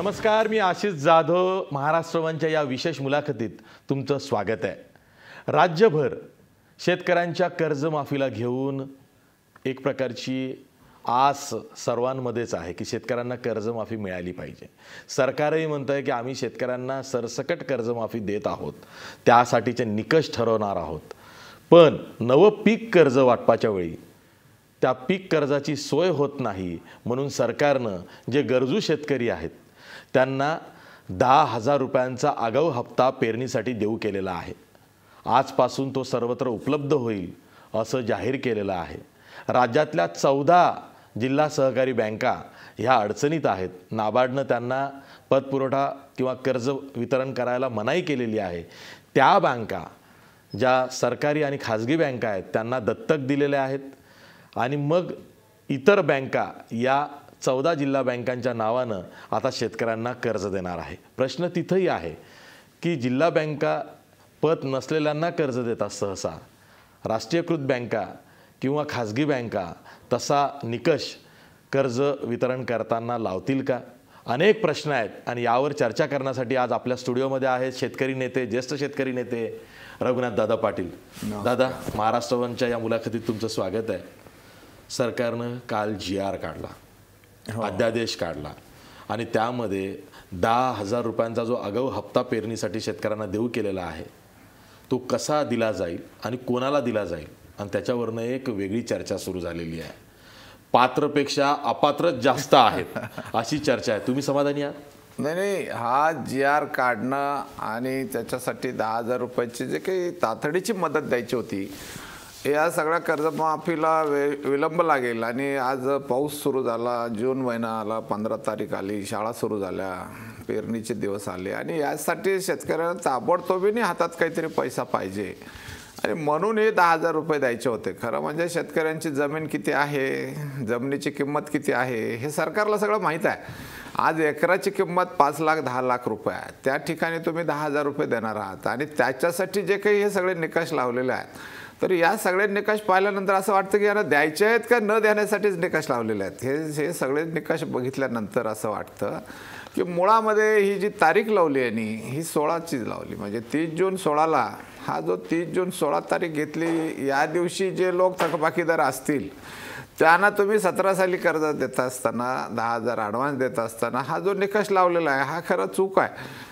नमस्कार, मी आशिष जाधव. महाराष्ट्र वनच्या या विशेष मुलाखतीत तुमचं स्वागत आहे. राज्यभर शेतकऱ्यांच्या कर्जमाफीला घेऊन एक प्रकारची आस सर्वांमध्येच आहे की शेतकऱ्यांना कर्जमाफी मिळाली पाहिजे. सरकारही म्हणतं आहे की आम्ही शेतकऱ्यांना सरसकट कर्जमाफी देत आहोत, त्यासाठीचे निकष ठरवणार आहोत. पण नवं पीक कर्ज वाटपाच्या वेळी त्या पीक कर्जाची सोय होत नाही, म्हणून सरकारनं जे गरजू शेतकरी आहेत त्यांना 10,000 रुपयांचा आगाऊ हप्ता पेरणीसाठी देऊ केलेला आहे. आजपासून तो सर्वत्र उपलब्ध होईल असं जाहीर केलेलं आहे. राज्यातल्या 14 जिल्हा सहकारी बँका ह्या अडचणीत आहेत. नाबार्डनं त्यांना पतपुरवठा किंवा कर्ज वितरण करायला मनाई केलेली आहे. त्या बँका ज्या सरकारी आणि खाजगी बँका आहेत त्यांना दत्तक दिलेल्या आहेत आणि मग इतर बँका या 14 जिल्हा बँकांच्या नावानं आता शेतकऱ्यांना कर्ज देणार आहे. प्रश्न तिथंही आहे की जिल्हा बँका पत नसलेल्यांना कर्ज देतात सहसा. राष्ट्रीयकृत बँका किंवा खाजगी बँका तसा निकष कर्ज वितरण करताना लावतील का? अनेक प्रश्न आहेत आणि यावर चर्चा करण्यासाठी आज आपल्या स्टुडिओमध्ये आहेत शेतकरी नेते, ज्येष्ठ शेतकरी नेते रघुनाथ दादा पाटील. दादा, महाराष्ट्र वनच्या या मुलाखतीत तुमचं स्वागत आहे. सरकारनं काल GR काढला, अध्यादेश काढला आणि त्यामध्ये 10,000 रुपयांचा जो आगाऊ हप्ता पेरणीसाठी शेतकऱ्यांना देऊ केलेला आहे तो कसा दिला जाईल आणि कोणाला दिला जाईल आणि त्याच्यावरनं एक वेगळी चर्चा सुरू झालेली आहे. पात्रपेक्षा अपात्रच जास्त आहेत अशी चर्चा आहे. तुम्ही समाधानी आहात? नाही, हा GR काढणं आणि त्याच्यासाठी 10,000 रुपयाची जे काही तातडीची मदत द्यायची होती, या सगळ्या कर्जमाफीला विलंब लागेल. आणि आज पाऊस सुरू झाला, जून महिना आला, 15 तारीख आली, शाळा सुरू झाल्या, पेरणीचे दिवस आले आणि यासाठी शेतकऱ्यांना ताबडतोबीने हातात काहीतरी पैसा पाहिजे आणि म्हणून हे 10,000 रुपये द्यायचे होते. खरं म्हणजे शेतकऱ्यांची जमीन किती आहे, जमिनीची किंमत किती आहे हे सरकारला सगळं माहीत आहे. आज एकराची किंमत 5 लाख 10 लाख रुपये आहे. त्या ठिकाणी तुम्ही 10,000 रुपये देणार आहात आणि त्याच्यासाठी जे काही हे सगळे निकष लावलेले आहेत, तर या सगळे निकष पाहिल्यानंतर असं वाटतं की यांना द्यायचे आहेत का न देण्यासाठीच निकष लावलेले आहेत. हे सगळे निकष बघितल्यानंतर असं वाटतं की मुळामध्ये ही जी तारीख लावली आहे ही 16ची लावली. म्हणजे 30 जून 16ला हा जो 30 जून 16 तारीख घेतली, या दिवशी जे लोक थकबाकीदार असतील त्यांना तुम्ही 17 साली कर्ज देत असताना 10,000 ॲडव्हान्स देत असताना हा जो निकष लावलेला आहे हा खरं चूक आहे.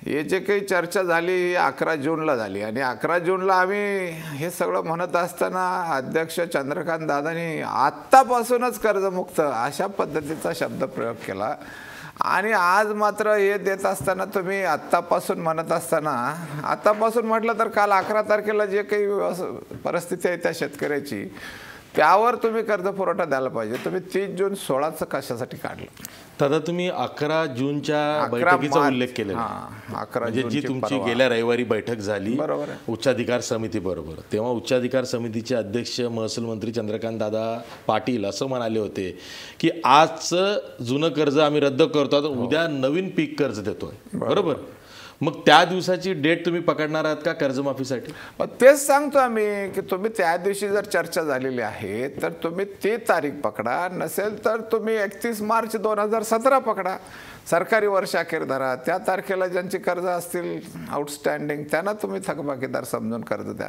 हे जे काही चर्चा झाली ही 11 जूनला झाली आणि 11 जूनला आम्ही हे सगळं म्हणत असताना अध्यक्ष चंद्रकांत दादांनी आत्तापासूनच कर्जमुक्त अशा पद्धतीचा शब्द प्रयोग केला. आणि आज मात्र हे देत असताना तुम्ही आत्तापासून म्हणत असताना, आत्तापासून म्हटलं तर काल 11 तारखेला जे काही परिस्थिती आहे त्या शेतकऱ्याची, त्यावर तुम्ही कर्ज पुरवठा द्यायला पाहिजे. तुम्ही 30 जून 16चं कशासाठी काढलं? दादा, तुम्ही 11 जूनच्या बैठकीचा उल्लेख केलेला, म्हणजे जी तुमची गेल्या रविवारी बैठक झाली उच्चाधिकार समिती बरोबर, तेव्हा उच्चाधिकार समितीचे अध्यक्ष महसूल मंत्री चंद्रकांत दादा पाटील असं म्हणाले होते की आजचं जुनं कर्ज आम्ही रद्द करतो, उद्या नवीन पीक कर्ज देतोय. बरोबर. मग त्या दिवसाची डेट तुम्ही पकडणार आहात का कर्जमाफीसाठी? तेच सांगतो आम्ही की तुम्ही त्या दिवशी जर चर्चा झालेली आहे तर तुम्ही ती तारीख पकडा, नसेल तर तुम्ही 31 मार्च 2017 पकडा. सरकारी वर्ष अखेर धरा. त्या तारखेला ज्यांची कर्ज असतील आउटस्टँडिंग त्यांना तुम्ही थकबाकीदार समजून कर्ज द्या.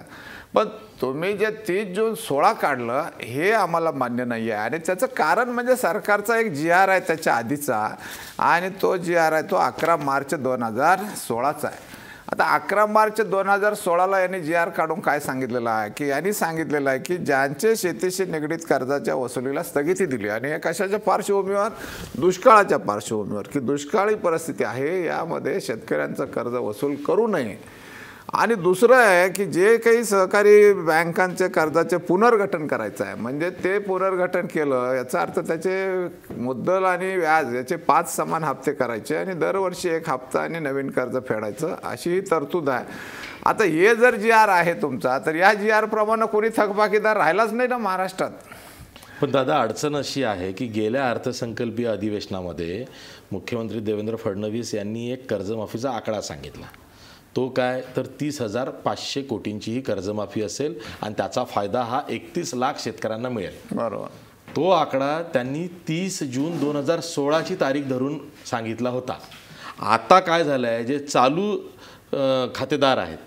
पण तुम्ही जे 30 जून 16 काढलं हे आम्हाला मान्य नाही आहे. आणि त्याचं कारण म्हणजे सरकारचा एक GR आहे त्याच्या आधीचा आणि तो GR आहे तो 11 मार्च 2016चा आहे. आता 11 मार्च 2016ला यांनी GR काढून काय सांगितलेलं आहे की यांनी सांगितलेलं आहे की ज्यांचे शेतीशी निगडीत कर्जाच्या वसुलीला स्थगिती दिली आणि या कशाच्या पार्श्वभूमीवर, दुष्काळाच्या पार्श्वभूमीवर, की दुष्काळी परिस्थिती आहे, यामध्ये शेतकऱ्यांचं कर्ज वसूल करू नये. आणि दुसरं आहे की जे काही सहकारी बँकांचे कर्जाचे पुनर्गठन करायचं आहे, म्हणजे ते पुनर्गठन केलं याचा अर्थ त्याचे मुद्दल आणि व्याज याचे 5 समान हप्ते करायचे आणि दरवर्षी 1 हप्ता आणि नवीन कर्ज फेडायचं अशी ही तरतूद आहे. आता हे जर GR आहे तुमचा, तर या GR प्रमाणे कोणी थकबाकीदार राहिलाच नाही ना महाराष्ट्रात. पण दादा, अडचण अशी आहे की गेल्या अर्थसंकल्पीय अधिवेशनामध्ये मुख्यमंत्री देवेंद्र फडणवीस यांनी एक कर्जमाफीचा आकडा सांगितला. तो काय तर 30,500 कोटींची ही कर्जमाफी असेल आणि त्याचा फायदा हा 31 लाख शेतकऱ्यांना मिळेल. बरोबर. तो आकडा त्यांनी 30 जून 2016ची तारीख धरून सांगितला होता. आता काय झालं आहे, जे चालू खातेदार आहेत,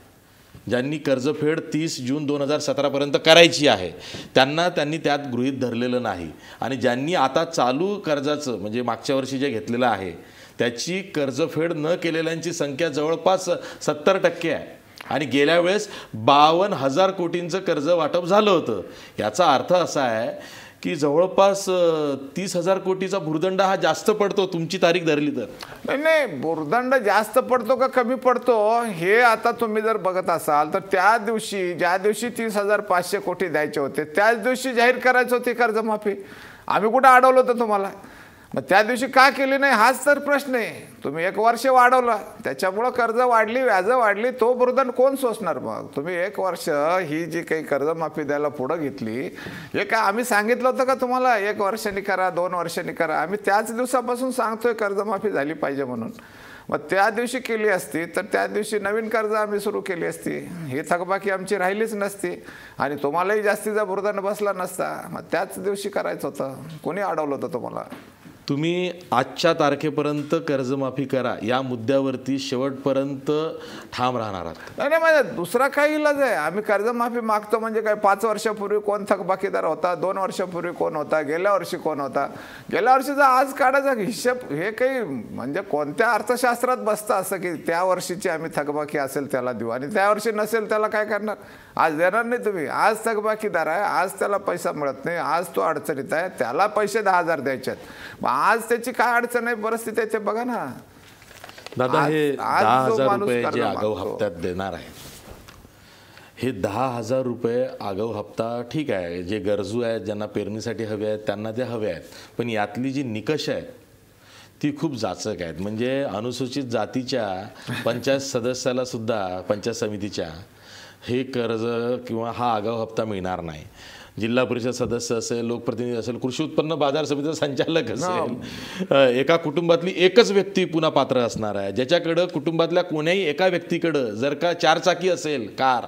ज्यांनी कर्जफेड 30 जून 2017पर्यंत करायची आहे, त्यांनी त्यात गृहीत धरलेलं नाही. आणि ज्यांनी आता चालू कर्जाचं म्हणजे मागच्या वर्षी जे घेतलेलं आहे त्याची कर्जफेड न केलेल्यांची संख्या जवळपास 70% आहे. आणि गेल्या वेळेस 52,000 कोटींचं कर्ज वाटप झालं होतं. याचा अर्थ असा आहे की जवळपास 30,000 कोटीचा भुर्दंड हा जास्त पडतो तुमची तारीख धरली तर. नाही, भुर्दंड जास्त पडतो का कमी पडतो हे आता तुम्ही जर बघत असाल तर त्या दिवशी ज्या दिवशी 30,500 कोटी द्यायचे होते त्याच दिवशी जाहीर करायची होती कर्जमाफी. आम्ही कुठं अडवलं होतं तुम्हाला? मग त्या दिवशी का केली नाही हाच तर प्रश्न आहे. तुम्ही 1 वर्ष वाढवला, त्याच्यामुळं कर्ज वाढली, व्याज वाढली, तो भुर्दंड कोण सोसणार? मग तुम्ही 1 वर्ष ही जी काही कर्जमाफी द्यायला पुढं घेतली, हे काय आम्ही सांगितलं होतं का तुम्हाला 1 वर्षांनी करा, 2 वर्षांनी करा? आम्ही त्याच दिवसापासून सांगतोय कर्जमाफी झाली पाहिजे म्हणून. मग त्या दिवशी केली असती तर त्या दिवशी नवीन कर्ज आम्ही सुरू केली असती, ही थकबाकी आमची राहिलीच नसती आणि तुम्हालाही जास्तीचा भुर्दंड बसला नसता. मग त्याच दिवशी करायचं होतं. कोणी अडवलं होतं तुम्हाला? तुम्ही आजच्या तारखेपर्यंत कर्जमाफी करा या मुद्द्यावरती शेवटपर्यंत ठाम राहणार आहात? नाही, म्हणजे दुसरा काही इलाज आहे? आम्ही कर्जमाफी मागतो म्हणजे काय 5 वर्षापूर्वी कोण थकबाकीदार होता, 2 वर्षापूर्वी कोण होता, गेल्या वर्षी कोण होता, गेल्या वर्षीचा आज काढायचा हिशेब हे काही म्हणजे कोणत्या अर्थशास्त्रात बसतं असं की त्या वर्षीची आम्ही थकबाकी असेल त्याला देऊ आणि त्या वर्षी नसेल त्याला काय करणार? आज देणार नाही तुम्ही. आज थकबाकीदार आहे, आज त्याला पैसा मिळत नाही, आज तो अडचणीत आहे, त्याला पैसे 10,000 द्यायचे आहेत. मग आज त्याची काय अडचण आहे, परिस्थिती आहे ते बघा ना. दादा, हे 10,000 रुपये जे आगाऊ हप्त्यात देणार आहे, हे 10,000 रुपये आगाऊ हप्ता ठीक आहे, जे गरजू आहेत ज्यांना पेरणीसाठी हवे आहेत त्यांना ते हवे आहेत, पण यातली जी निकष आहेत ती खूप जाचक आहेत. म्हणजे अनुसूचित जातीच्या पंचायत सदस्याला सुद्धा पंचायत समितीच्या हे कर्ज किंवा हा आगाऊ हप्ता मिळणार नाही. जिल्हा परिषद सदस्य असेल, लोकप्रतिनिधी असेल, कृषी उत्पन्न बाजार समितीचा संचालक असेल, एका कुटुंबातली एकच व्यक्ती पुन्हा पात्र असणार आहे, ज्याच्याकडं कुटुंबातल्या कोण्याही एका व्यक्तीकडं जर का 4 चाकी असेल कार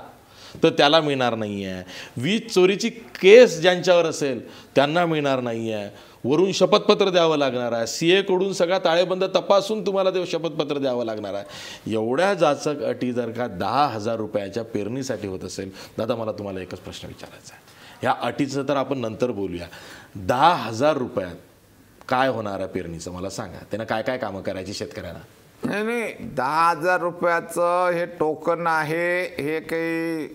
तर त्याला मिळणार नाही आहे. वीज चोरीची केस ज्यांच्यावर असेल त्यांना मिळणार नाही आहे. वरून शपथपत्र द्यावं लागणार आहे. CA कडून सगळा ताळेबंद तपासून तुम्हाला ते शपथपत्र द्यावं लागणार आहे. एवढ्या जाचक अटी जर का 10,000 रुपयाच्या पेरणीसाठी होत असेल, दादा मला तुम्हाला एकच प्रश्न विचारायचा आहे. ह्या अटीचं तर आपण नंतर बोलूया. 10,000 रुपयात काय होणार आहे पेरणीचं मला सांगा. त्यानं काय काय कामं करायची शेतकऱ्यांना? नाही, 10,000 रुपयाचं हे टोकन आहे, हे काही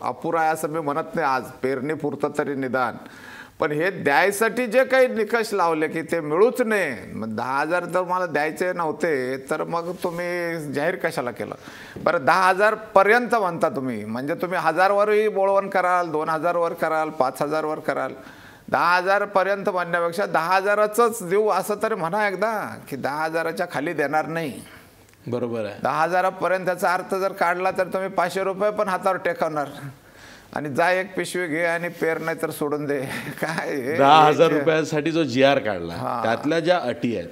अपुरा आहे असं मी म्हणत नाही. आज पेरणी पुरतं तरी निदान, पण हे द्यायसाठी जे काही निकष लावले की ते मिळूच नाही. मग 10,000 जर मला द्यायचे नव्हते तर मग तुम्ही जाहीर कशाला केलं? बरं, 10,000 पर्यंत म्हणता तुम्ही, म्हणजे तुम्ही 1,000 वरही बोळवण कराल, 2,000 वर कराल, 5,000 वर कराल. 10,000 पर्यंत म्हणण्यापेक्षा 10,000च देऊ असं तरी म्हणा एकदा, की 10,000च्या खाली देणार नाही. बरोबर आहे. 10,000 पर्यंत त्याचा अर्थ जर काढला तर तुम्ही 500 रुपये पण हातावर टेकवणार आणि जा 1 पिशवी घे आणि पेर नाही तर सोडून दे. काय 10,000 रुपयासाठी जो GR काढला त्यातल्या ज्या अटी आहेत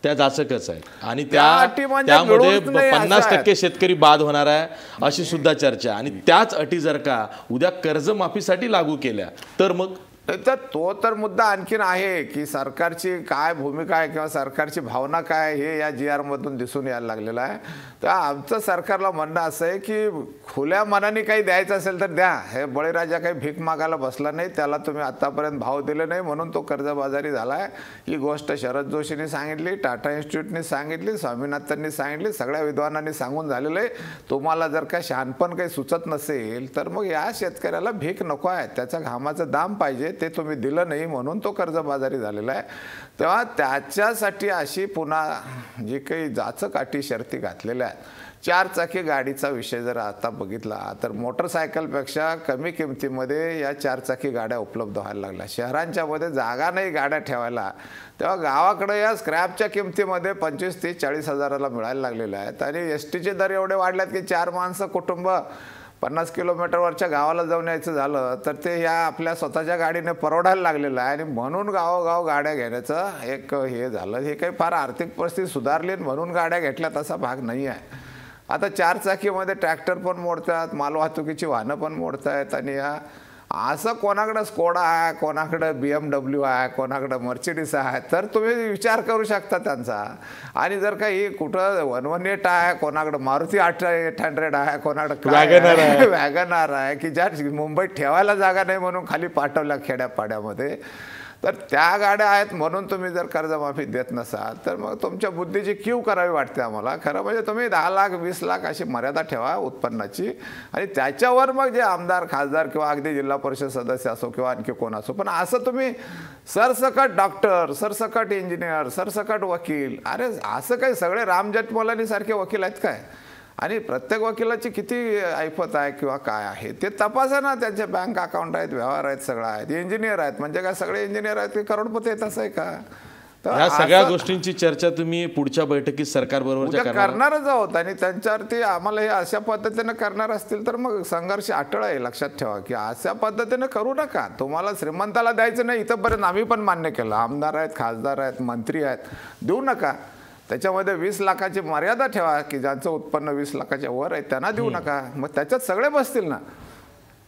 त्या जाचकच आहेत आणि त्यामध्ये 50% शेतकरी बाद होणार आहे अशी सुद्धा चर्चा. आणि त्याच अटी जर का उद्या कर्जमाफीसाठी लागू केल्या तर मग तर तो तर मुद्दा आणखीन आहे की सरकारची काय भूमिका आहे किंवा सरकारची भावना काय हे या GR मधून दिसून यायला लागलेलं आहे. तर आमचं सरकारला म्हणणं असं आहे की खुल्या मनाने काही द्यायचं असेल तर द्या. हे बळीराजा काही भीक मागायला बसला नाही, त्याला तुम्ही आतापर्यंत भाव दिले नाही म्हणून तो कर्जबाजारी झाला आहे. ही गोष्ट शरद जोशींनी सांगितली, टाटा इन्स्टिट्यूटनी सांगितली, स्वामीनाथननी सांगितली, सगळ्या विद्वानांनी सांगून झालेलं आहे. तुम्हाला जर का शहाणपण काही सुचत नसेल तर मग या शेतकऱ्याला भीक नको आहे, त्याच्या घामाचं दाम पाहिजे, ते तुम्ही दिलं नाही म्हणून तो कर्जबाजारी झालेला आहे. तेव्हा त्याच्यासाठी अशी पुन्हा जी काही जाचक अटी शर्ती घातलेल्या आहेत. 4 चाकी गाडीचा विषय जर आता बघितला तर मोटरसायकलपेक्षा कमी किमतीमध्ये या 4 चाकी गाड्या उपलब्ध व्हायला लागल्या. शहरांच्या मध्ये जागा नाही गाड्या ठेवायला, तेव्हा गावाकडे या स्क्रॅपच्या किमतीमध्ये 25, 30, 40 हजाराला मिळायला लागलेल्या आहेत. आणि STचे दर एवढे वाढल्यात की 4 माणसं कुटुंब 50 किलोमीटरवरच्या गावाला जाऊन यायचं झालं तर ते या आपल्या स्वतःच्या गाडीने परवडायला लागलेलं आहे. आणि म्हणून गावोगाव गाड्या घेण्याचं एक हे झालं. हे काही फार आर्थिक परिस्थिती सुधारली म्हणून गाड्या घेतल्या तसा भाग नाही आहे. आता 4 चाकीमध्ये ट्रॅक्टर पण मोडतात, मालवाहतुकीची वाहनं पण मोडत आहेत आणि या असं कोणाकडे स्कोडा आहे, कोणाकडे BMW आहे, कोणाकडे मर्सिडीज आहे, तर तुम्ही विचार करू शकता त्यांचा. आणि जर काही कुठं 118 आहे, कोणाकडे मारुती 800 आहे, कोणाकडे वॅगनार आहे की ज्या मुंबईत ठेवायला जागा नाही म्हणून खाली पाठवल्या खेड्यापाड्यामध्ये, तर त्या गाड्या आहेत म्हणून तुम्ही जर कर्जमाफी देत नसाल तर मग तुमच्या बुद्धीची कीव करावी वाटते आम्हाला. खरं म्हणजे तुम्ही 10 लाख 20 लाख अशी मर्यादा ठेवा उत्पन्नाची, आणि त्याच्यावर मग जे आमदार खासदार किंवा अगदी जिल्हा परिषद सदस्य असो किंवा आणखी कोण असो, पण असं तुम्ही सरसकट डॉक्टर, सरसकट इंजिनियर, सरसकट वकील, अरे असं काही सगळे राम जेठमलानी सारखे वकील आहेत काय? आणि प्रत्येक वकिलाची किती ऐपत आहे किंवा काय आहे ते तपासा ना. त्यांचे बँक अकाउंट आहेत, व्यवहार आहेत, सगळं आहेत. इंजिनियर आहेत म्हणजे काय सगळे इंजिनियर आहेत की करोडपती आहेत असं आहे का? तर या सगळ्या गोष्टींची चर्चा तुम्ही पुढच्या बैठकीत सरकारबरोबर करणारच आहोत. आणि त्यांच्यावरती आम्हाला हे अशा पद्धतीने करणार असतील तर मग संघर्ष अटळ आहे. लक्षात ठेवा की अशा पद्धतीने करू नका. तुम्हाला श्रीमंताला द्यायचं नाही इथंपर्यंत आम्ही पण मान्य केलं. आमदार आहेत, खासदार आहेत, मंत्री आहेत, देऊ नका. त्याच्यामध्ये 20 लाखाची मर्यादा ठेवा की ज्यांचं उत्पन्न 20 लाखाच्या वर आहे त्यांना देऊ नका. मग त्याच्यात सगळे बसतील ना.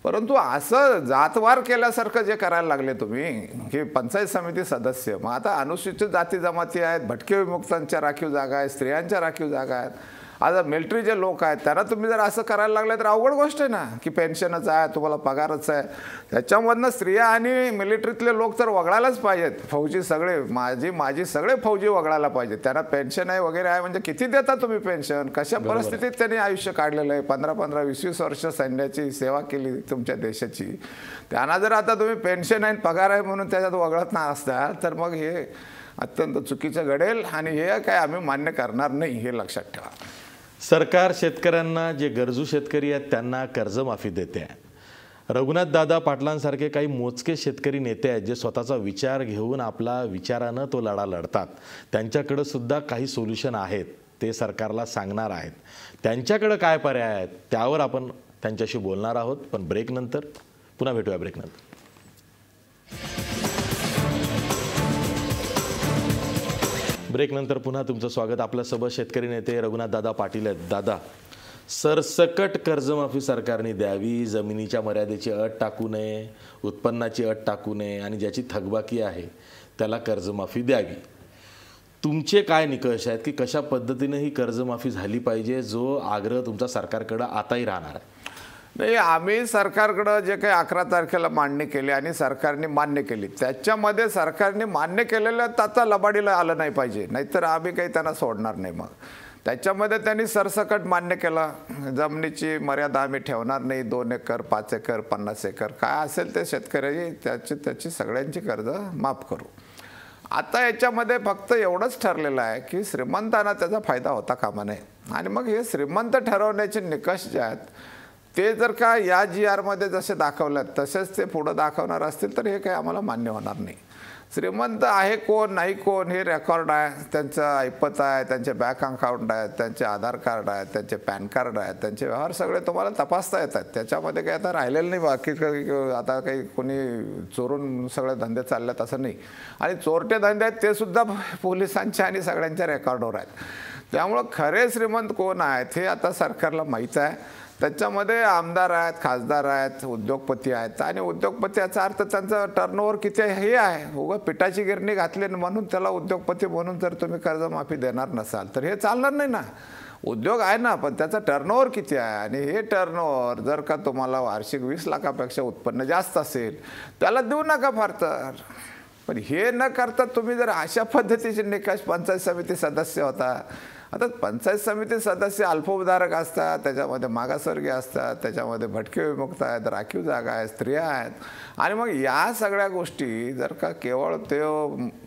परंतु असं जातवार केल्यासारखं जे करायला लागले तुम्ही की पंचायत समिती सदस्य, मग आता अनुसूचित जाती जमाती आहेत, भटके विमुक्तांच्या राखीव जागा आहेत, स्त्रियांच्या राखीव जागा आहेत, आता मिलिटरी जे लोक आहेत त्यांना तुम्ही जर असं करायला लागले तर अवघड गोष्ट आहे ना. की पेन्शनच आहे, तुम्हाला पगारच आहे, त्याच्यामधनं स्त्रिया आणि मिलिटरीतले लोक तर वगळायलाच पाहिजेत. फौजी सगळे माझी सगळे फौजी वगळायला पाहिजेत. त्यांना पेन्शन आहे वगैरे आहे म्हणजे किती देता तुम्ही पेन्शन? कशा परिस्थितीत त्यांनी आयुष्य काढलेलं आहे, 15-15, 20-20 वर्ष सैन्याची सेवा केली तुमच्या देशाची. त्यांना जर आता तुम्ही पेन्शन आहे, पगार आहे म्हणून त्याच्यात वगळत नाही असताल तर मग हे अत्यंत चुकीचं घडेल. आणि हे काय आम्ही मान्य करणार नाही, हे लक्षात ठेवा. सरकार शेतकऱ्यांना, जे गरजू शेतकरी आहेत त्यांना कर्जमाफी देते आहे. रघुनाथदादा पाटलांसारखे काही मोजके शेतकरी नेते आहेत जे स्वतःचा विचार घेऊन आपला विचारानं तो लढा लढतात. त्यांच्याकडे सुद्धा काही सोल्युशन आहेत, ते सरकारला सांगणार आहेत. त्यांच्याकडे काय पर्याय आहेत त्यावर आपण त्यांच्याशी बोलणार आहोत. पण ब्रेकनंतर पुन्हा भेटूया. ब्रेकनंतर पुन्हा तुमचं स्वागत. आपल्यासोबत शेतकरी नेते रघुनाथदादा पाटील आहेत. दादा, सरसकट कर्जमाफी सरकारने द्यावी, जमिनीच्या मर्यादेची अट टाकू नये, उत्पन्नाची अट टाकू नये, आणि ज्याची थकबाकी आहे त्याला कर्जमाफी द्यावी. तुमचे काय निकष आहेत की कशा पद्धतीने ही कर्जमाफी झाली पाहिजे, जो आग्रह तुमचा सरकारकडे आताही राहणार आहे? नाही, आम्ही सरकारकडं जे काही 11 तारखेला मांडणी केली आणि सरकारने मान्य केली, त्याच्यामध्ये सरकारने मान्य केलेलं त्याचा लबाडीला आलं नाही पाहिजे, नाहीतर आम्ही काही त्यांना सोडणार नाही. मग त्याच्यामध्ये त्यांनी सरसकट मान्य केलं, जमिनीची मर्यादा आम्ही ठेवणार नाही, 2 एकर 5 एकर 50 एकर काय असेल ते शेतकऱ्याची त्याची सगळ्यांची कर्ज माफ करू. आता याच्यामध्ये फक्त एवढंच ठरलेलं आहे की श्रीमंतांना त्याचा फायदा होता कामा नये. आणि मग हे श्रीमंत ठरवण्याचे निकष जे आहेत ते जर का या GR मध्ये जसे दाखवल्यात तसेच ते पुढं दाखवणार असतील तर हे काही आम्हाला मान्य होणार नाही. श्रीमंत आहे कोण नाही कोण हे रेकॉर्ड आहे, त्यांचं ऐपत आहे, त्यांचे बँक अकाउंट आहेत, त्यांचे आधार कार्ड आहेत, त्यांचे पॅन कार्ड आहेत, त्यांचे व्यवहार सगळे तुम्हाला तपासता येतात. त्याच्यामध्ये काही आता राहिलेलं नाही बाकी, आता काही कोणी चोरून सगळे धंदे चाललेत असं नाही. आणि चोरटे धंदे आहेत ते सुद्धा पोलिसांच्या आणि सगळ्यांच्या रेकॉर्डवर आहेत. त्यामुळं खरे श्रीमंत कोण आहेत हे आता सरकारला माहीत आहे. त्याच्यामध्ये आमदार आहेत, खासदार आहेत, उद्योगपती आहेत. आणि उद्योगपती याचा अर्थ त्यांचं टर्नओव्हर किती हे आहे. उगा पिठाची गिरणी घातली म्हणून त्याला उद्योगपती म्हणून जर तुम्ही कर्जमाफी देणार नसाल तर हे चालणार नाही ना. उद्योग आहे ना, पण त्याचा टर्नओव्हर किती आहे, आणि हे टर्नओव्हर जर का तुम्हाला वार्षिक 20 लाखापेक्षा उत्पन्न जास्त असेल त्याला देऊ नका फार तर. पण हे न करता तुम्ही जर अशा पद्धतीचे निकष, पंचायत समिती सदस्य होता, आता पंचायत समिती सदस्य अल्पभूधारक असतात, त्याच्यामध्ये मागासवर्गीय असतात, त्याच्यामध्ये भटके विमुक्त आहेत, राखीव जागा आहेत, स्त्रिया आहेत. आणि मग या सगळ्या गोष्टी जर का केवळ ते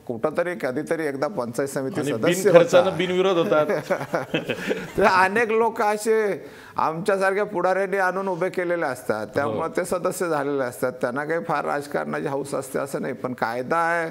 कुठंतरी कधीतरी एकदा पंचायत समिती सदस्य बिनविरोध होतात तर अनेक लोक असे आमच्यासारख्या पुढाऱ्यांनी आणून उभे केलेले असतात, त्यामुळे ते सदस्य झालेले असतात. त्यांना काही फार राजकारणाची हौस असते असं नाही. पण कायदा आहे,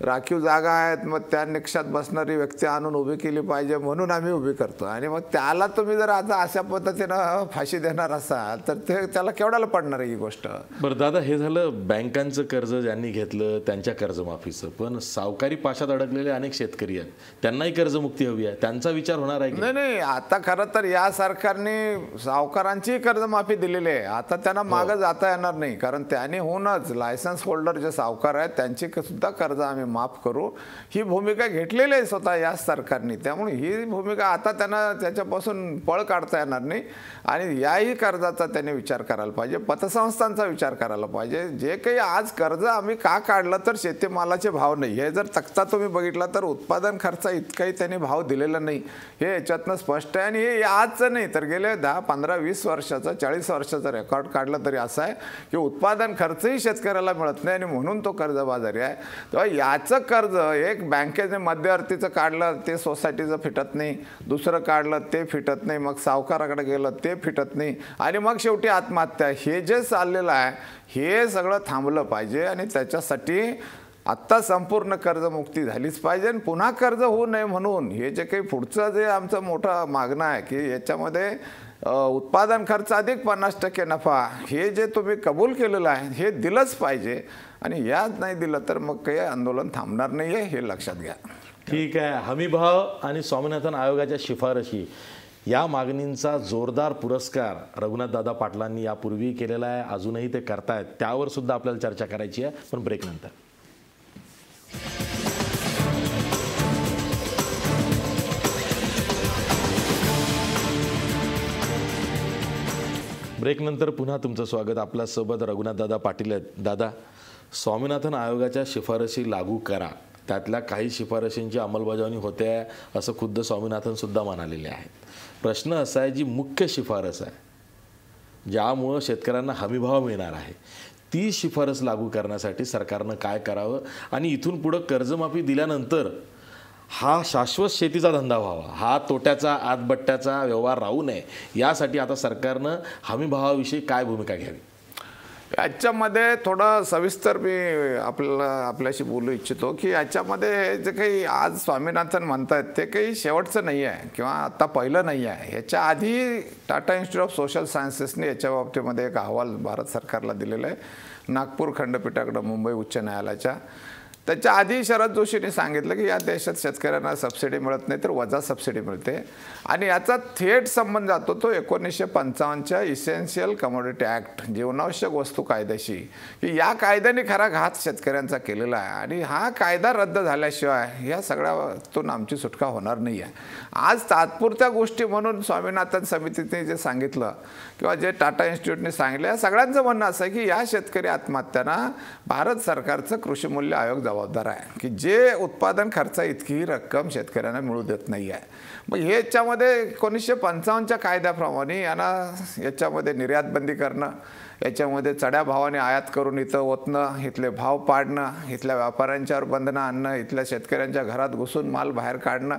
राखीव जागा आहेत, मग त्या निकषात बसणारी व्यक्ती आणून उभी केली पाहिजे म्हणून आम्ही उभी करतो आणि मग त्याला तुम्ही जर आता अशा पद्धतीनं फाशी देणार असाल तर ते त्याला केवढ्याला पडणार आहे ही गोष्ट. बरं दादा, हे झालं बँकांचं कर्ज ज्यांनी घेतलं त्यांच्या कर्जमाफीचं, पण सावकारी पाशात अडकलेले अनेक शेतकरी आहेत, त्यांनाही कर्जमुक्ती हवी आहे, त्यांचा विचार होणार आहे की नाही? नाही, आता खरं तर या सरकारने सावकारांची कर्जमाफी दिलेली आहे. आता त्यांना मागं जाता येणार नाही, कारण त्यांनी होऊनच लायसन्स होल्डर जे सावकार आहेत त्यांची सुद्धा कर्ज आम्ही माफ करू ही भूमिका घेतलेली आहे स्वतः या सरकारने. त्यामुळे ही भूमिका आता त्यांना त्याच्यापासून पळ काढता येणार नाही आणि याही कर्जाचा त्यांनी विचार करायला पाहिजे, पतसंस्थांचा विचार करायला पाहिजे. जे काही आज कर्ज आम्ही का काढलं तर शेतीमालाचे भाव नाही, हे जर तक्ता तुम्ही बघितला तर उत्पादन खर्च इतकाही त्यांनी भाव दिलेला नाही, हे याच्यातनं स्पष्ट आहे. आणि हे आजचं नाही तर गेले 10, 15, 20 वर्षाचं 40 वर्षाचं रेकॉर्ड काढलं तरी असं आहे की उत्पादन खर्चही शेतकऱ्याला मिळत नाही आणि म्हणून तो कर्जबाजारी आहे. तेव्हा याचं कर्ज एक बँकेने मध्यवर्तीचं काढलं ते सोसायटीचं फिटत नाही, दुसरं काढलं ते फिटत नाही, मग सावकाराकडे गेलं ते फिटत नाही आणि मग शेवटी आत्महत्या. हे जे चाललेलं आहे हे सगळं थांबलं पाहिजे आणि त्याच्यासाठी आत्ता संपूर्ण कर्जमुक्ती झालीच पाहिजे. आणि पुन्हा कर्ज होऊ नये म्हणून हे जे काही पुढचं जे आमचं मोठं मागणं आहे की याच्यामध्ये उत्पादन खर्च अधिक 50% नफा हे जे तुम्ही कबूल केलेलं आहे हे दिलंच पाहिजे आणि याच नाही दिलं तर मग काही आंदोलन थांबणार नाही आहे, हे लक्षात घ्या. ठीक आहे. हमीभाव आणि स्वामीनाथन आयोगाच्या शिफारशी या मागणींचा जोरदार पुरस्कार रघुनाथदादा पाटलांनी यापूर्वी केलेला आहे, अजूनही ते करतायत, त्यावर सुद्धा आपल्याला चर्चा करायची आहे, पण ब्रेक नंतर. ब्रेक नंतर पुन्हा तुमचं स्वागत. आपल्यासोबत रघुनाथदादा पाटील आहेत. दादा, स्वामीनाथन आयोगाच्या शिफारशी लागू करा, त्यातल्या काही शिफारशींची अंमलबजावणी होते आहे असं खुद्द स्वामीनाथन सुद्धा म्हणालेले आहेत. प्रश्न असा आहे, जी मुख्य शिफारस आहे ज्यामुळं शेतकऱ्यांना हमीभाव मिळणार आहे, ती शिफारस लागू करण्यासाठी सरकारनं काय करावं आणि इथून पुढं कर्जमाफी दिल्यानंतर हा शाश्वत शेतीचा धंदा व्हावा, हा तोट्याचा आतबट्ट्याचा व्यवहार राहू नये, यासाठी आता सरकारनं हमीभावाविषयी काय भूमिका घ्यावी? याच्यामध्ये थोडं सविस्तर मी आपल्याशी बोलू इच्छितो की याच्यामध्ये जे काही आज स्वामीनाथन म्हणतात ते काही शेवटचं नाही आहे किंवा आता पहिलं नाही आहे. याच्या आधी टाटा इन्स्टिट्यूट ऑफ सोशल सायन्सेसने याच्या बाबतीमध्ये एक अहवाल भारत सरकारला दिलेला आहे, नागपूर खंडपीठाकडं मुंबई उच्च न्यायालयाच्या. त्याच्या आधी शरद जोशींनी सांगितलं की या देशात शेतकऱ्यांना सबसिडी मिळत नाही तर वजा सबसिडी मिळते आणि याचा थेट संबंध जातो तो 1955च्या इसेन्शियल कमोडिटी ॲक्ट, जीवनावश्यक वस्तू कायद्याशी, की या कायद्याने खरा घात शेतकऱ्यांचा केलेला आहे आणि हा कायदा रद्द झाल्याशिवाय या सगळ्यातून आमची सुटका होणार नाही आहे. आज तात्पुरत्या गोष्टी म्हणून स्वामीनाथन समितीने जे सांगितलं किंवा जे टाटा इन्स्टिट्यूटने सांगितलं, या सगळ्यांचं म्हणणं असं आहे की या शेतकरी आत्महत्यांना भारत सरकारचं कृषी मूल्य आयोग जबाबदार आहे की जे उत्पादन खर्च इतकी रक्कम शेतकऱ्यांना मिळू देत नाही आहे. मग हे याच्यामध्ये 1955च्या कायद्याप्रमाणे याच्यामध्ये निर्यात बंदी करणं, याच्यामध्ये चढ्या भावाने आयात करून इथं ओतणं, इथले भाव पाडणं, इथल्या व्यापाऱ्यांच्यावर बंधनं आणणं, इथल्या शेतकऱ्यांच्या घरात घुसून माल बाहेर काढणं,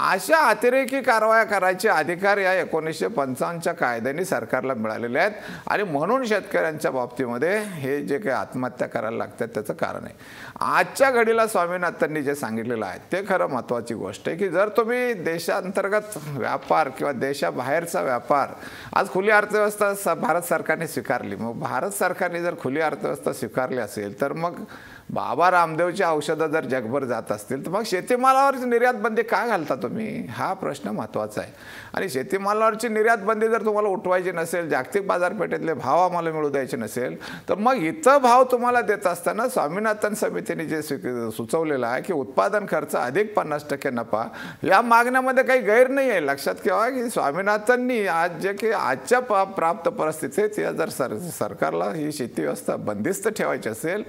अशा अतिरेकी कारवाया करायचे अधिकार या 1955च्या कायद्याने सरकारला मिळालेले आहेत आणि म्हणून शेतकऱ्यांच्या बाबतीमध्ये हे जे काही आत्महत्या करायला लागतात त्याचं कारण आहे. आजच्या घडीला स्वामीनाथननी जे सांगितलेलं आहे ते खरं महत्त्वाची गोष्ट आहे की जर तुम्ही देशांतर्गत व्यापार किंवा देशाबाहेरचा व्यापार, आज खुली अर्थव्यवस्था भारत सरकारने स्वीकारली, मग भारत सरकारने जर खुली अर्थव्यवस्था स्वीकारली असेल तर मग बाबा रामदेवची औषधं जर जगभर जात असतील तर मग शेतीमालावर निर्यात बंदी का घालता तुम्ही, हा प्रश्न महत्त्वाचा आहे. आणि शेतीमालावरची निर्यात बंदी जर तुम्हाला उठवायची नसेल, जागतिक बाजारपेठेतले भाव आम्हाला मिळू द्यायचे नसेल, तर मग इथं भाव तुम्हाला देत असताना स्वामीनाथन समितीने जे सुचवलेलं आहे की उत्पादन खर्च अधिक 50% नफा, या मागण्यामध्ये काही गैर नाही आहे. लक्षात ठेवा की स्वामीनाथननी आज जे की आजच्या प्राप्त परिस्थितीत या जर सरकारला ही शेती व्यवस्था बंदिस्त ठेवायची असेल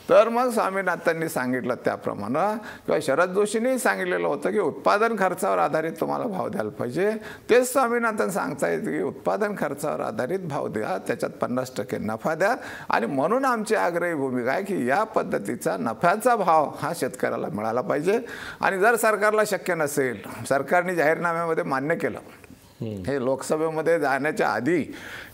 तर मग स्वामीनाथननी सांगितलं त्याप्रमाणे किंवा शरद जोशींनी सांगितलेलं होतं की उत्पादन खर्चावर आधारित तुम्हाला भाव द्यायला पाहिजे. तेच स्वामीनाथन सांगतायत की उत्पादन खर्चावर आधारित भाव द्या, त्याच्यात 50% नफा द्या आणि म्हणून आमची आग्रही भूमिका आहे की या पद्धतीचा नफ्याचा भाव हा शेतकऱ्याला मिळाला पाहिजे. आणि जर सरकारला शक्य नसेल, सरकारने जाहीरनाम्यामध्ये मान्य केलं हे लोकसभेमध्ये जाण्याच्या आधी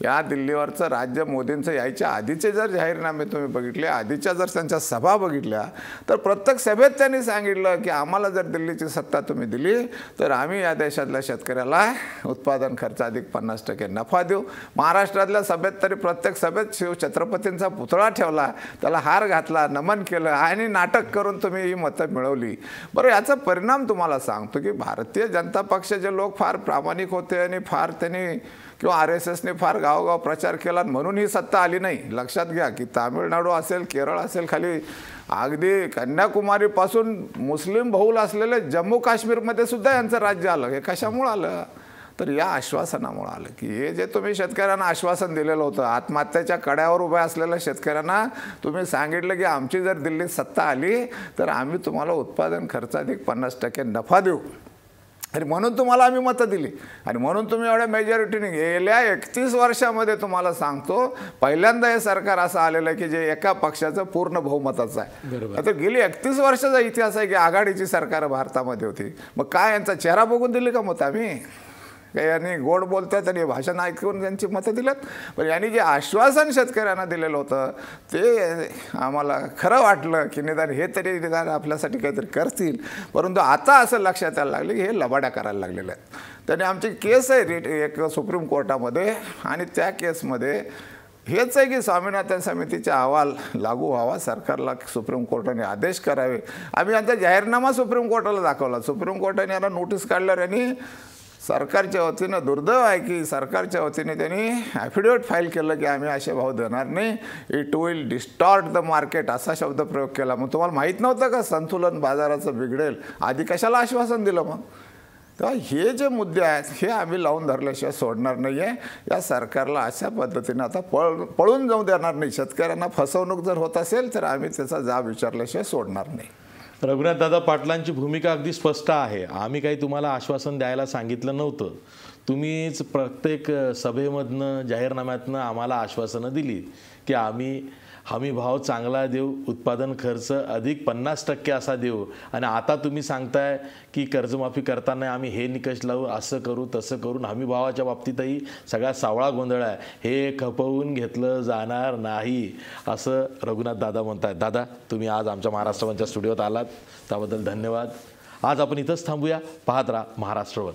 या दिल्लीवरचं राज्य मोदींचं यायच्या आधीचे जर जाहीरनामे तुम्ही बघितले, आधीच्या जर त्यांच्या सभा बघितल्या, तर प्रत्येक सभेत त्यांनी सांगितलं की आम्हाला जर दिल्लीची सत्ता तुम्ही दिली तर आम्ही या देशातल्या शेतकऱ्याला उत्पादन खर्च अधिक 50% नफा देऊ. महाराष्ट्रातल्या सभेत तरी प्रत्येक सभेत शिवछत्रपतींचा पुतळा ठेवला, त्याला हार घातला, नमन केलं आणि नाटक करून तुम्ही ही मतं मिळवली. बरं, याचा परिणाम तुम्हाला सांगतो की भारतीय जनता पक्षाचे लोक फार प्रामाणिक होते आणि फार त्यांनी किंवा RSSने फार गावोगाव प्रचार केला म्हणून ही सत्ता आली नाही. लक्षात घ्या की तामिळनाडू असेल, केरळ असेल, खाली अगदी कन्याकुमारीपासून मुस्लिम बहुल असलेले जम्मू काश्मीरमध्ये सुद्धा यांचं राज्य आलं. हे कशामुळं आलं? तर या आश्वासनामुळं आलं की हे जे तुम्ही शेतकऱ्यांना आश्वासन दिलेलं होतं, आत्महत्याच्या कड्यावर उभ्या असलेल्या शेतकऱ्यांना तुम्ही सांगितलं की आमची जर दिल्लीत सत्ता आली तर आम्ही तुम्हाला उत्पादन खर्च अधिक 50% नफा देऊ आणि म्हणून तुम्हाला आम्ही मतं दिली आणि म्हणून तुम्ही एवढ्या मेजॉरिटीने गेल्या 31 वर्षामध्ये तुम्हाला सांगतो पहिल्यांदा हे सरकार असं आलेलं आहे की जे एका पक्षाचं पूर्ण बहुमताचं आहे. आता गेली 31 वर्षाचा इतिहास आहे की आघाडीची सरकार भारतामध्ये होती. मग काय यांचा चेहरा बघून दिली का मतं आम्ही? काही यांनी गोड बोलतात आणि भाषण ऐकून त्यांची मतं दिलेत. पण यांनी जे आश्वासन शेतकऱ्यांना दिलेलं होतं ते आम्हाला खरं वाटलं की निदान हे तरी निदान आपल्यासाठी काहीतरी करतील. परंतु आता असं लक्षात यायला लागलं की हे लबाड्या करायला लागलेले आहेत. त्याने आमची केस आहे एक सुप्रीम कोर्टामध्ये आणि त्या केसमध्ये हेच आहे की स्वामीनाथन समितीचा अहवाल लागू व्हावा, सरकारला सुप्रीम कोर्टाने आदेश करावे. आम्ही यांचा जाहीरनामा सुप्रीम कोर्टाला दाखवला. सुप्रीम कोर्टाने यांना नोटीस काढल्यावर यांनी सरकारच्या वतीनं दुर्दैव आहे की सरकारच्या वतीने त्यांनी ॲफिडेविट फाईल केलं की आम्ही असे भाव देणार नाही, it will distort the market असा शब्द प्रयोग केला. मग तुम्हाला माहीत नव्हतं का संतुलन बाजाराचं बिघडेल? आधी कशाला आश्वासन दिलं मग? तेव्हा हे जे मुद्दे आहेत हे आम्ही लावून धरल्याशिवाय सोडणार नाही आहे. या सरकारला अशा पद्धतीने आता पळून जाऊ देणार नाही. शेतकऱ्यांना फसवणूक जर होत असेल तर आम्ही त्याचा जाब विचारल्याशिवाय सोडणार नाही. रघुनाथ दादा पाटलांची भूमिका अगदी स्पष्ट आहे. आम्ही काही तुम्हाला आश्वासन द्यायला सांगितलं नव्हतं. तुम्हीच प्रत्येक सभेमधनं जाहीरनाम्यातनं आम्हाला आश्वासनं दिली की आम्ही हमी भाव चांगला देऊ, उत्पादन खर्च अधिक 50% असा देऊ आणि आता तुम्ही सांगताय की कर्जमाफी करताना आम्ही हे निकष लावू, असं करू, तसं करून हमी भावाच्या बाबतीतही सगळा सावळा गोंधळ आहे. हे खपवून घेतलं जाणार नाही असं रघुनाथ दादा म्हणतात. दादा, तुम्ही आज आमच्या महाराष्ट्रवनच्या स्टुडिओत आलात त्याबद्दल धन्यवाद. आज आपण इथंच थांबूया. पाहत राहा महाराष्ट्रवन.